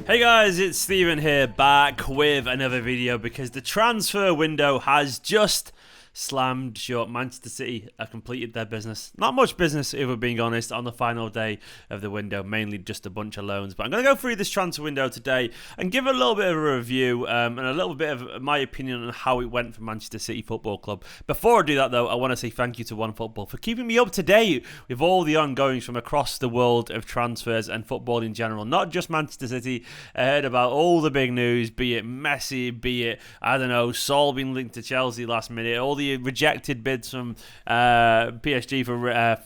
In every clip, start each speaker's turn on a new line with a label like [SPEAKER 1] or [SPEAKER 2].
[SPEAKER 1] Hey guys, it's Steven here, back with another video because the transfer window has just slammed shut. Manchester City have completed their business. Not much business, if we're being honest, on the final day of the window, mainly just a bunch of loans. But I'm going to go through this transfer window today and give a little bit of a review and a little bit of my opinion on how it went for Manchester City Football Club. Before I do that though, I want to say thank you to OneFootball for keeping me up to date with all the ongoings from across the world of transfers and football in general. Not just Manchester City. I heard about all the big news, be it Messi, be it, I don't know, Saul being linked to Chelsea last minute, all the rejected bids from PSG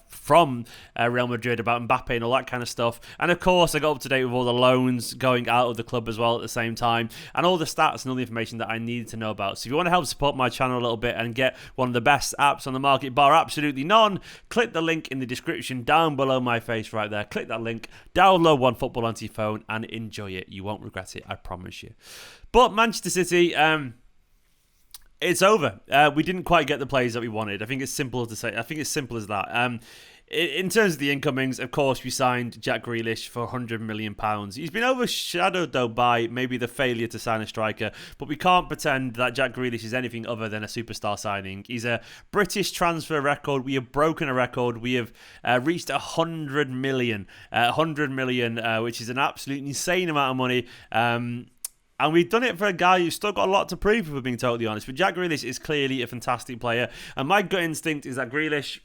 [SPEAKER 1] from Real Madrid about Mbappe and all that kind of stuff. And of course, I got up to date with all the loans going out of the club as well at the same time, and all the stats and all the information that I needed to know about. So if you want to help support my channel a little bit and get one of the best apps on the market, bar absolutely none, click the link in the description down below my face right there. Click that link, download OneFootball onto your phone and enjoy it. You won't regret it, I promise you. But Manchester City, it's over. We didn't quite get the players that we wanted. I think it's simple to say. I think it's simple as that. In terms of the incomings, of course, we signed Jack Grealish for £100 million. He's been overshadowed, though, by maybe the failure to sign a striker, but we can't pretend that Jack Grealish is anything other than a superstar signing. He's a British transfer record. We have broken a record. We have reached 100 million, which is an absolutely insane amount of money. And we've done it for a guy who's still got a lot to prove, if we're being totally honest. But Jack Grealish is clearly a fantastic player. And my gut instinct is that Grealish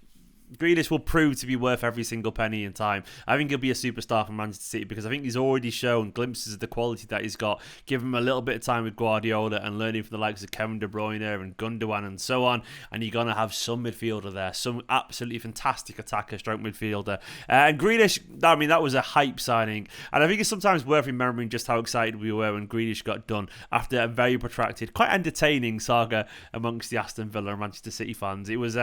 [SPEAKER 1] will prove to be worth every single penny in time. I think he'll be a superstar for Manchester City because I think he's already shown glimpses of the quality that he's got. Give him a little bit of time with Guardiola and learning from the likes of Kevin De Bruyne and Gundogan and so on, and you're going to have some midfielder there, some absolutely fantastic attacker stroke midfielder. And Grealish, I mean, that was a hype signing, and I think it's sometimes worth remembering just how excited we were when Grealish got done after a very protracted, quite entertaining saga amongst the Aston Villa and Manchester City fans. It was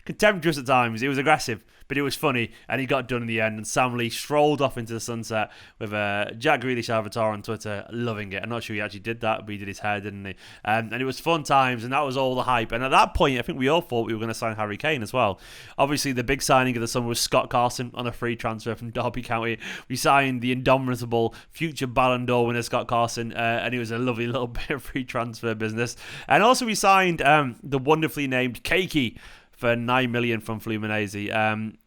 [SPEAKER 1] contemptuous at times. It was aggressive, but it was funny, and he got done in the end. And Sam Lee strolled off into the sunset with Jack Grealish avatar on Twitter, loving it. I'm not sure he actually did that, but he did his hair, didn't he? And it was fun times, and that was all the hype. And at that point, I think we all thought we were going to sign Harry Kane as well. Obviously, the big signing of the summer was Scott Carson on a free transfer from Derby County. We signed the indomitable future Ballon d'Or winner Scott Carson, and it was a lovely little bit of free transfer business. And also, we signed the wonderfully named Keiki for $9 million from Fluminense.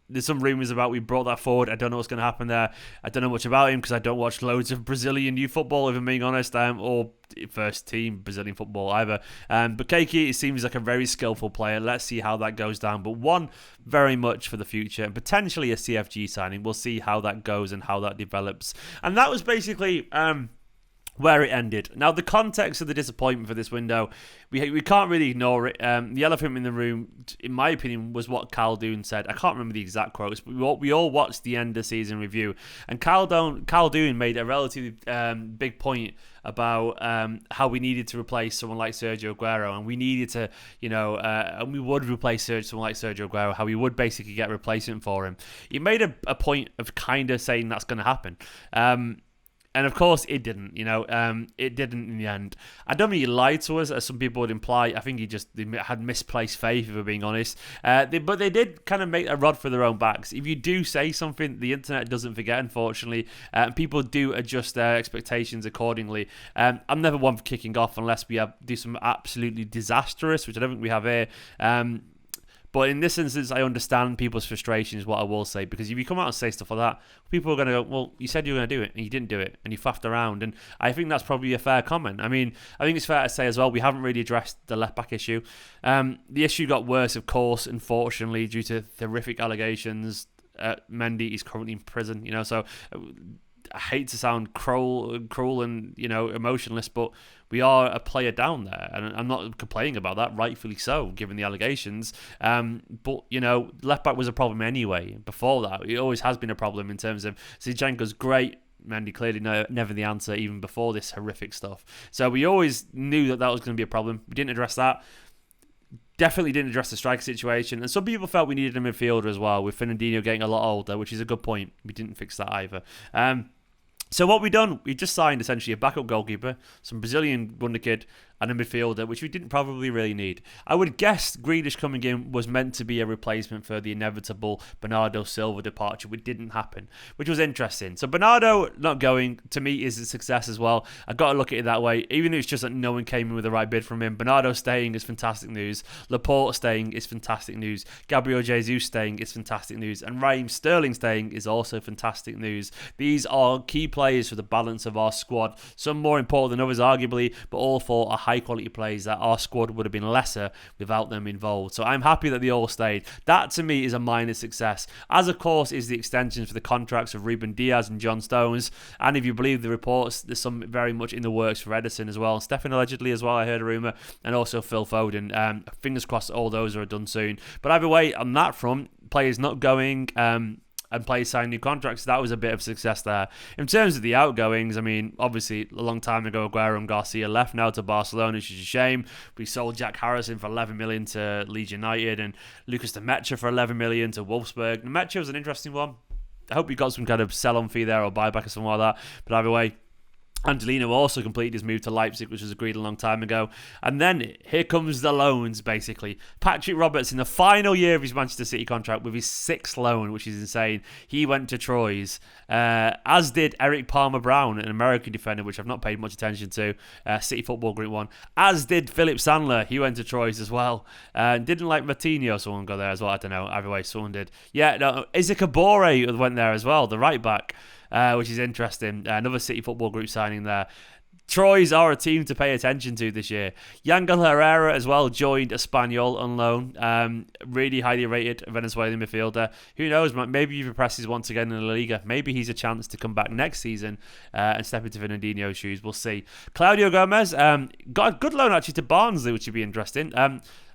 [SPEAKER 1] There's some rumours about we brought that forward. I don't know what's going to happen there. I don't know much about him because I don't watch loads of Brazilian youth football, if I'm being honest, or first team Brazilian football either. But Keiki, it seems like a very skillful player. Let's see how that goes down. But one very much for the future, and potentially a CFG signing. We'll see how that goes and how that develops. And that was basically where it ended. Now, the context of the disappointment for this window, we can't really ignore it. The elephant in the room, in my opinion, was what Khaldoon said. I can't remember the exact quotes, but we all watched the end of season review, and Khaldoon made a relatively big point about how we needed to replace someone like Sergio Aguero, and we needed to, and we would replace someone like Sergio Aguero, how we would basically get a replacement for him. He made a point of kind of saying that's going to happen. And of course, it didn't. It didn't in the end. I don't mean he lied to us, as some people would imply. I think they had misplaced faith, if we're being honest. But they did kind of make a rod for their own backs. If you do say something, the internet doesn't forget, unfortunately. People do adjust their expectations accordingly. I'm never one for kicking off unless we do some absolutely disastrous, which I don't think we have here. But in this instance, I understand people's frustration is what I will say, because if you come out and say stuff like that, people are going to go, well, you said you were going to do it, and you didn't do it, and you faffed around. And I think that's probably a fair comment. I mean, I think it's fair to say as well, we haven't really addressed the left-back issue. The issue got worse, of course, unfortunately, due to horrific allegations. Mendy is currently in prison, so I hate to sound cruel and emotionless, but we are a player down there, and I'm not complaining about that, rightfully so, given the allegations. But left back was a problem anyway. Before that, it always has been a problem in terms of Zinchenko's great. Mendy clearly never the answer, even before this horrific stuff. So we always knew that was going to be a problem. We didn't address that. Definitely didn't address the striker situation. And some people felt we needed a midfielder as well, with Fernandinho getting a lot older, which is a good point. We didn't fix that either. So what we've done, we've just signed essentially a backup goalkeeper, some Brazilian wonder kid, and a midfielder, which we didn't probably really need. I would guess Grealish coming in was meant to be a replacement for the inevitable Bernardo Silva departure, which didn't happen, which was interesting. So Bernardo not going, to me, is a success as well. I've got to look at it that way. Even if it's just that no one came in with the right bid from him, Bernardo staying is fantastic news. Laporte staying is fantastic news. Gabriel Jesus staying is fantastic news. And Raheem Sterling staying is also fantastic news. These are key players for the balance of our squad. Some more important than others, arguably, but all four are high quality players that our squad would have been lesser without them involved. So I'm happy that they all stayed. That to me is a minor success, as of course is the extensions for the contracts of Ruben Diaz and John Stones. And if you believe the reports, there's some very much in the works for Edison as well. Stefan allegedly as well, I heard a rumour, and also Phil Foden. Fingers crossed all those are done soon. But either way, on that front, players not going, and players signing new contracts, that was a bit of success there. In terms of the outgoings, I mean, obviously, a long time ago, Aguero and Garcia left now to Barcelona, which is a shame. We sold Jack Harrison for 11 million to Leeds United, and Lucas Demetra for 11 million to Wolfsburg. Demetra was an interesting one. I hope you got some kind of sell-on fee there or buyback or something like that. But either way, Angelino also completed his move to Leipzig, which was agreed a long time ago. And then here comes the loans, basically. Patrick Roberts, in the final year of his Manchester City contract, with his sixth loan, which is insane, he went to Troyes, as did Eric Palmer-Brown, an American defender, which I've not paid much attention to, City Football Group one, as did Philip Sandler. He went to Troyes as well. Didn't like Martinho, someone got there as well. I don't know. Either way, someone did. Yeah, no, Isaac Abore went there as well, the right back. Which is interesting. Another City Football Group signing there. Troyes are a team to pay attention to this year. Yangel Herrera as well joined Espanyol on loan. Really highly rated Venezuelan midfielder. Who knows, maybe he impresses once again in La Liga. Maybe he's a chance to come back next season and step into Fernandinho's shoes. We'll see. Claudio Gomez got a good loan actually to Barnsley, which would be interesting.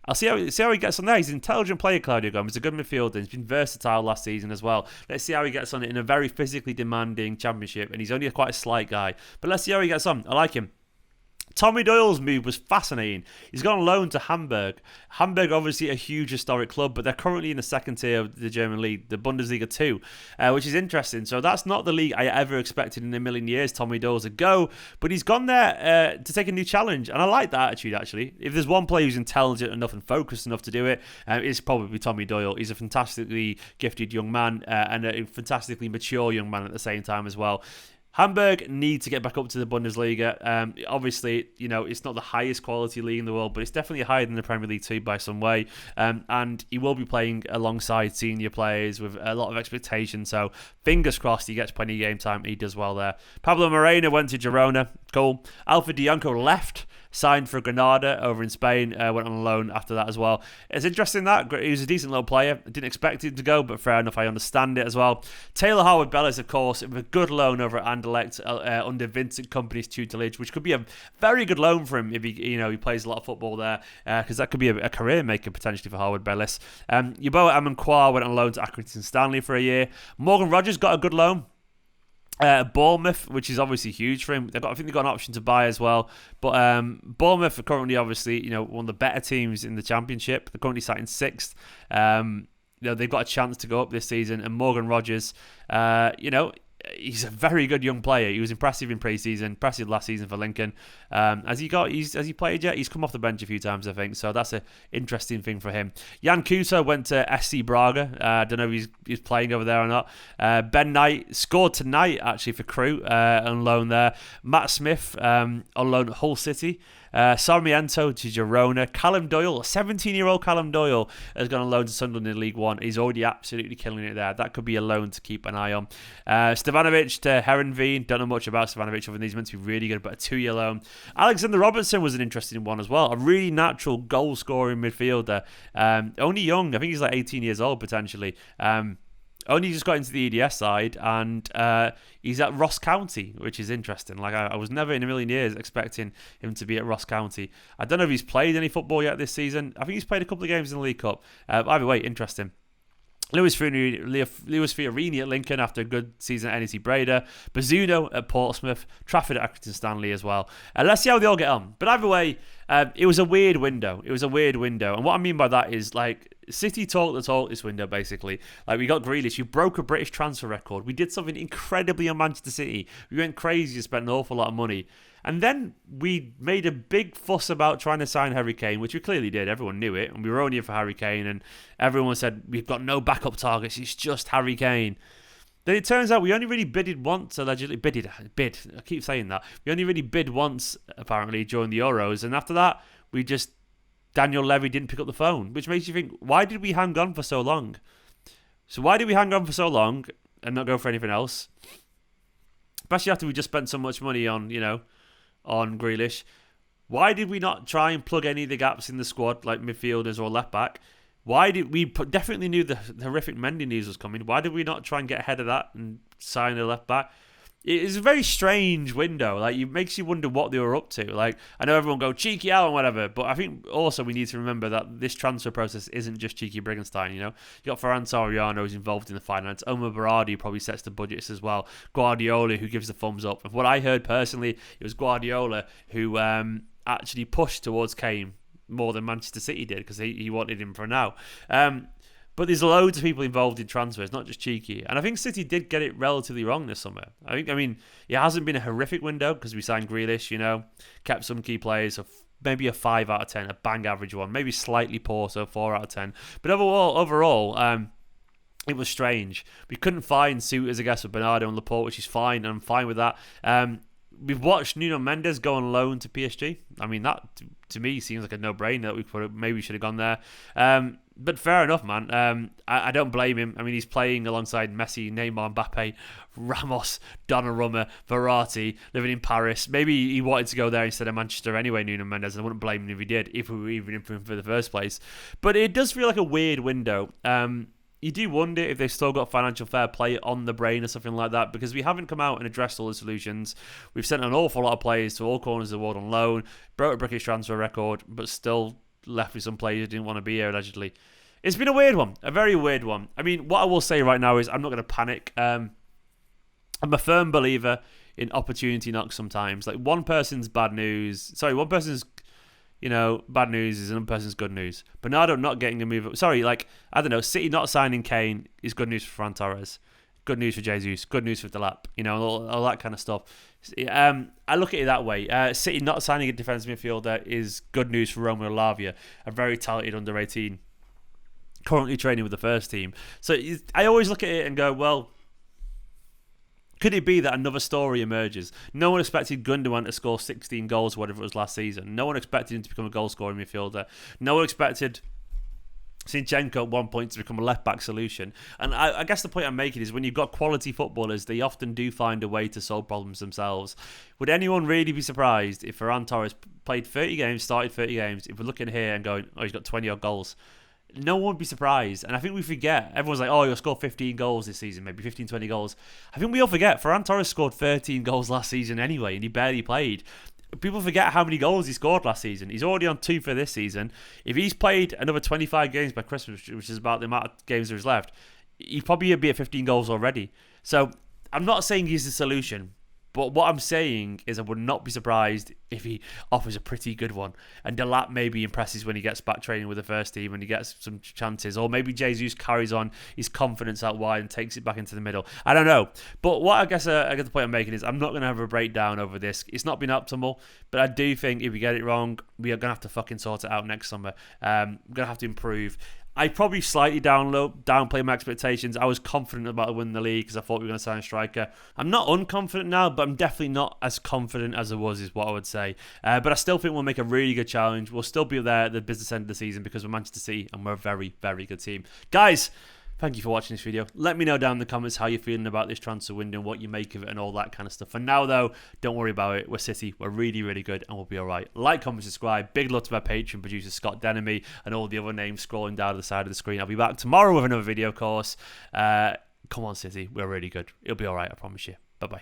[SPEAKER 1] I'll see how he gets on there. He's an intelligent player, Claudio Gomez. He's a good midfielder. He's been versatile last season as well. Let's see how he gets on in a very physically demanding championship. And he's only quite a slight guy. But let's see how he gets on. I like him. Tommy Doyle's move was fascinating. He's gone on loan to Hamburg. Hamburg, obviously a huge historic club, but they're currently in the second tier of the German league, the Bundesliga 2, which is interesting. So that's not the league I ever expected in a million years Tommy Doyle to go, but he's gone there to take a new challenge, and I like that attitude, actually. If there's one player who's intelligent enough and focused enough to do it, it's probably Tommy Doyle. He's a fantastically gifted young man and a fantastically mature young man at the same time as well. Hamburg need to get back up to the Bundesliga. Obviously, you know, it's not the highest quality league in the world, but it's definitely higher than the Premier League 2 by some way. And he will be playing alongside senior players with a lot of expectation. So fingers crossed he gets plenty of game time. He does well there. Pablo Moreno went to Girona. Cool. Alfred Dianco left. Signed for Granada over in Spain, went on loan after that as well. It's interesting that he was a decent little player. I didn't expect him to go, but fair enough, I understand it as well. Taylor Howard-Bellis, of course, with a good loan over at Anderlecht under Vincent Kompany's tutelage, which could be a very good loan for him if he plays a lot of football there, because that could be a career maker potentially for Howard-Bellis. Yeboah Amankwah went on loan to Accrington Stanley for a year. Morgan Rogers got a good loan. Bournemouth, which is obviously huge for him. I think they've got an option to buy as well. But Bournemouth are currently, obviously, one of the better teams in the Championship. They're currently sat in 6th. They've got a chance to go up this season. And Morgan Rogers, he's a very good young player. He was impressive in pre-season, impressive last season for Lincoln. Has he played yet? He's come off the bench a few times, I think. So that's an interesting thing for him. Jan Kuso went to SC Braga. I don't know if he's playing over there or not. Ben Knight scored tonight, actually, for Crewe on loan there. Matt Smith on loan at Hull City. Sarmiento to Girona. Callum Doyle, 17-year-old Callum Doyle, has gone on loan to Sunderland in League One. He's already absolutely killing it there. That could be a loan to keep an eye on. Stevanovic to Herenveen. Don't know much about Stevanovic, other than he's meant to be really good, but a 2-year loan. Alexander Robertson was an interesting one as well. A really natural goal-scoring midfielder. Only young. I think he's like 18 years old, potentially. Only just got into the EDS side, and he's at Ross County, which is interesting. Like I was never in a million years expecting him to be at Ross County. I don't know if he's played any football yet this season. I think he's played a couple of games in the League Cup. Either way, interesting. Lewis Fiorini at Lincoln after a good season at NEC Breda. Bazzuno at Portsmouth. Trafford at Accrington Stanley as well. Let's see how they all get on. But either way, it was a weird window. And what I mean by that is, like, City talked the talk this window, basically. Like, we got Grealish, you broke a British transfer record. We did something incredibly on Manchester City. We went crazy and spent an awful lot of money. And then we made a big fuss about trying to sign Harry Kane, which we clearly did. Everyone knew it. And we were only in for Harry Kane. And everyone said, we've got no backup targets. It's just Harry Kane. Then it turns out we only really bidded once, allegedly. Bid. I keep saying that. We only really bid once, apparently, during the Euros. And after that, Daniel Levy didn't pick up the phone, which makes you think, why did we hang on for so long? So why did we hang on for so long and not go for anything else? Especially after we just spent so much money on Grealish. Why did we not try and plug any of the gaps in the squad, like midfielders or left back? Why did we definitely knew the horrific Mendy news was coming? Why did we not try and get ahead of that and sign a left back? It is a very strange window. Like, it makes you wonder what they were up to. Like, I know everyone go cheeky out and whatever, but I think also we need to remember that this transfer process isn't just cheeky Briggenstein. You got Ferran Soriano who's involved in the finance. Omar Berardi probably sets the budgets as well. Guardiola who gives the thumbs up. And what I heard personally, it was Guardiola who actually pushed towards Kane more than Manchester City did because he wanted him for now. But there's loads of people involved in transfers, not just cheeky. And I think City did get it relatively wrong this summer. I mean, it hasn't been a horrific window because we signed Grealish, kept some key players, so maybe a 5 out of 10, a bang average one, maybe slightly poor, so 4 out of 10. But overall, it was strange. We couldn't find suitors, I guess, with Bernardo and Laporte, which is fine, and I'm fine with that. We've watched Nuno Mendes go on loan to PSG. I mean, that to me seems like a no-brainer that maybe should have gone there. But fair enough, man. I don't blame him. I mean, he's playing alongside Messi, Neymar, Mbappe, Ramos, Donnarumma, Verratti, living in Paris. Maybe he wanted to go there instead of Manchester anyway, Nuno Mendes. I wouldn't blame him if he did, if we were even in for him for the first place. But it does feel like a weird window. You do wonder if they've still got financial fair play on the brain or something like that, because we haven't come out and addressed all the solutions. We've sent an awful lot of players to all corners of the world on loan, broke a British transfer record, but still left with some players who didn't want to be here, allegedly. It's been a weird one, a very weird one. I mean, what I will say right now is I'm not going to panic. I'm a firm believer in opportunity knocks sometimes. Like, one person's bad news is another person's good news. Bernardo not getting a move up. City not signing Kane is good news for Ferran Torres. Good news for Jesus. Good news for Delap. All that kind of stuff. I look at it that way. City not signing a defensive midfielder is good news for Romeo Lavia, a very talented under-18, currently training with the first team. So I always look at it and go, well, could it be that another story emerges? No one expected Gundogan to score 16 goals, whatever it was last season. No one expected him to become a goal-scoring midfielder. No one expected Zinchenko at one point to become a left-back solution. And I guess the point I'm making is when you've got quality footballers, they often do find a way to solve problems themselves. Would anyone really be surprised if Ferran Torres played 30 games, started 30 games, if we're looking here and going, oh, he's got 20-odd goals? No one would be surprised. And I think we forget. Everyone's like, oh, he'll score 15 goals this season, maybe 15, 20 goals. I think we all forget. Ferran Torres scored 13 goals last season anyway, and he barely played. People forget how many goals he scored last season. He's already on 2 for this season. If he's played another 25 games by Christmas, which is about the amount of games there's left, he'd probably be at 15 goals already. So I'm not saying he's the solution. But what I'm saying is I would not be surprised if he offers a pretty good one. And Delap maybe impresses when he gets back training with the first team and he gets some chances. Or maybe Jesus carries on his confidence out wide and takes it back into the middle. I don't know. But what I guess the point I'm making is I'm not going to have a breakdown over this. It's not been optimal. But I do think if we get it wrong, we are going to have to fucking sort it out next summer. We're going to have to improve. I probably slightly downplay my expectations. I was confident about winning the league because I thought we were going to sign a striker. I'm not unconfident now, but I'm definitely not as confident as I was, is what I would say. But I still think we'll make a really good challenge. We'll still be there at the business end of the season because we're Manchester City and we're a very, very good team. Guys, thank you for watching this video. Let me know down in the comments how you're feeling about this transfer window and what you make of it and all that kind of stuff. For now, though, don't worry about it. We're City. We're really, really good and we'll be all right. Like, comment, subscribe. Big love to my Patreon producer, Scott Denemy, and all the other names scrolling down to the side of the screen. I'll be back tomorrow with another video, of course. Come on, City. We're really good. It'll be all right, I promise you. Bye-bye.